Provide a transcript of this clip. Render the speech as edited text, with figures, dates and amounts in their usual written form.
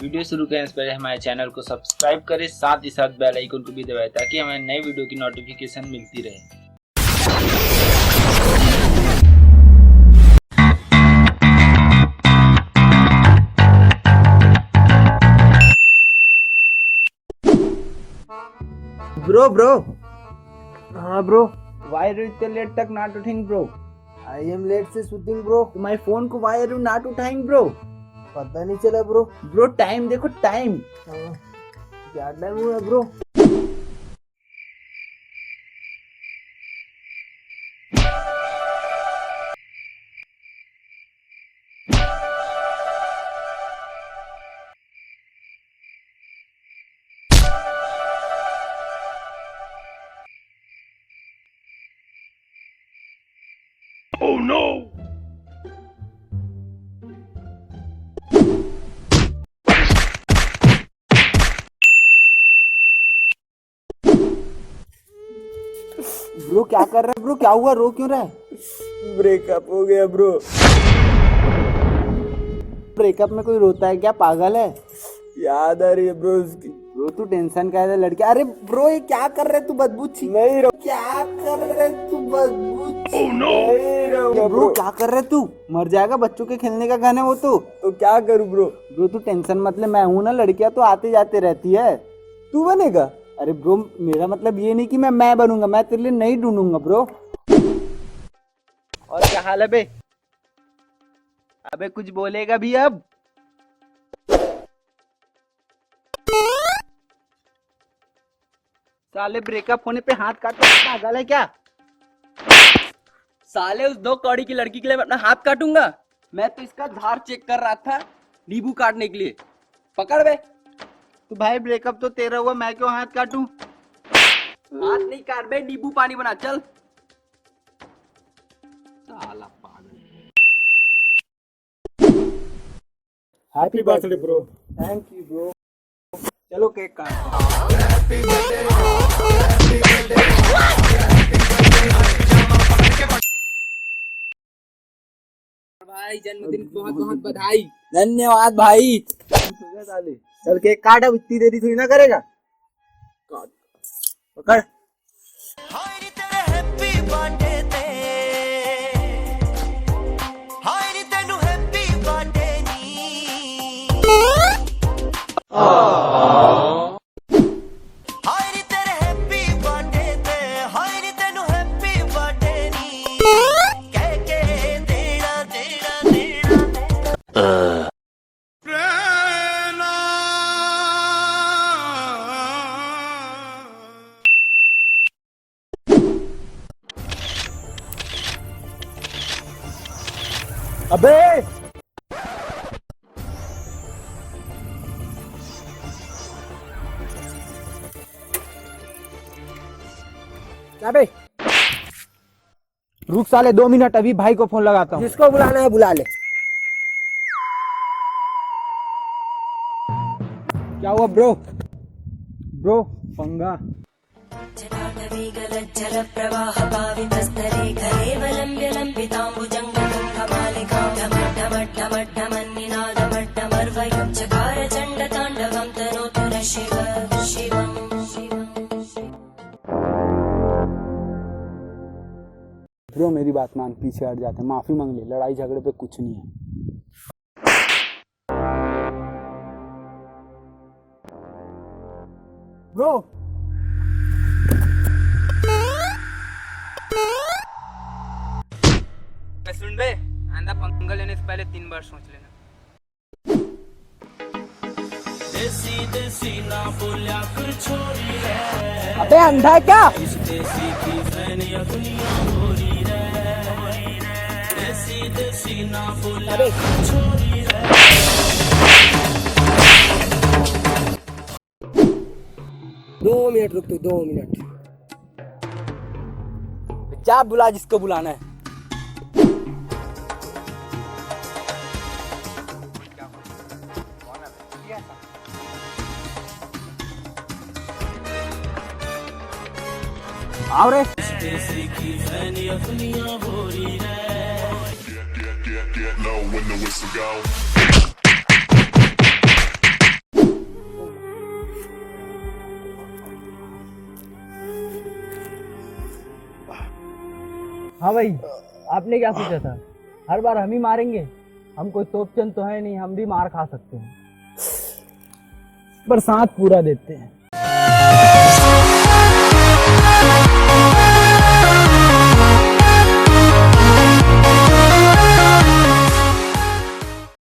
Video शुरू करने से पहले हमारे चैनल को सब्सक्राइब करें, साथ ही साथ बेल आइकन को भी दबाएं ताकि हमें नए वीडियो की नोटिफिकेशन मिलती रहे। Bro, हाँ bro, why are you till late तक not उठेंगे bro? I am late से shooting bro। तुम्हारे फोन को why are you not उठाएंगे bro? पता नहीं चला ब्रो। Bro टाइम देखो टाइम। हाँ, क्या टाइम हुआ ब्रो? Oh no! Bro क्या कर रहा है bro? क्या हुआ? रो क्यों रहा है? ब्रेकअप हो गया ब्रो। ब्रेकअप में कोई रोता है क्या? पागल है? याद आ रही है ब्रो उसकी। ब्रो तू टेंशन क्या है लड़के? अरे ब्रो ये क्या कर रहे तू? बदबू छी। नहीं रो, क्या कर रहे तू? बदबू छी। नहीं रहूंगा ब्रो क्या कर रहे तू? मर जाएगा, बच्चों के खेलने का गन है वो तो क्या करूं ब्रो? ब्रो तू टेंशन मत ले, मैं हूं ना। लड़कियां तो आते जाते रहती है। तू बनेगा? अरे ब्रो मेरा मतलब ये नहीं कि मैं बनूंगा, मैं तेरे लिए नहीं ढूंढूंगा ब्रो। और क्या हाल है बे? अबे कुछ बोलेगा भी अब? साले ब्रेकअप होने पे हाथ काटो, पागल है क्या? साले उस 2 कौड़ी की लड़की के लिए मैं अपना हाथ काटूंगा? मैं तो इसका धार चेक कर रहा था नींबू काटने के लिए। पकड़ बे। तो भाई ब्रेकअप तो तेरा हुआ, मैं क्यों हाथ काटूं? हाथ नहीं काट बे, नींबू पानी बना चल। साला पागल। Happy birthday bro. Thank you bro. चलो केक काटते हैं। भाई जन्मदिन की बहुत बहुत बधाई। धन्यवाद भाई। चल केक काट, अब इतनी देरी थोड़ी ना करेगा। पकड़। अबे क्या बे? रुक साले 2 मिनट, अभी भाई को फोन लगाता हूँ। जिसको बुलाना है बुला ले। क्या हुआ ब्रो? ब्रो पंगा। ब्रो मेरी बात मान, पीछे हट जाते, माफी मांग ले, लड़ाई झगड़े पे कुछ नहीं है। ब्रो सुन बे, आंधा पंगा लेने से पहले 3 बार सोच लेना। देसी देसी ना बोलिया फिर छोरी रे। अबे अंधा है क्या? देसी की दुनिया हो रही रे। देसी देसी ना बोलिया फिर छोरी रे। 2 मिनट रुक, तू 2 मिनट। जा बुला जिसको बुलाना है। आओ रे। Get low when the whistle go. हाँ भाई, आपने क्या सोचा था? हर बार हम ही मारेंगे? हम कोई तोपचंद तो है नहीं, हम भी मार खा सकते हैं। पर साथ पूरा देते हैं।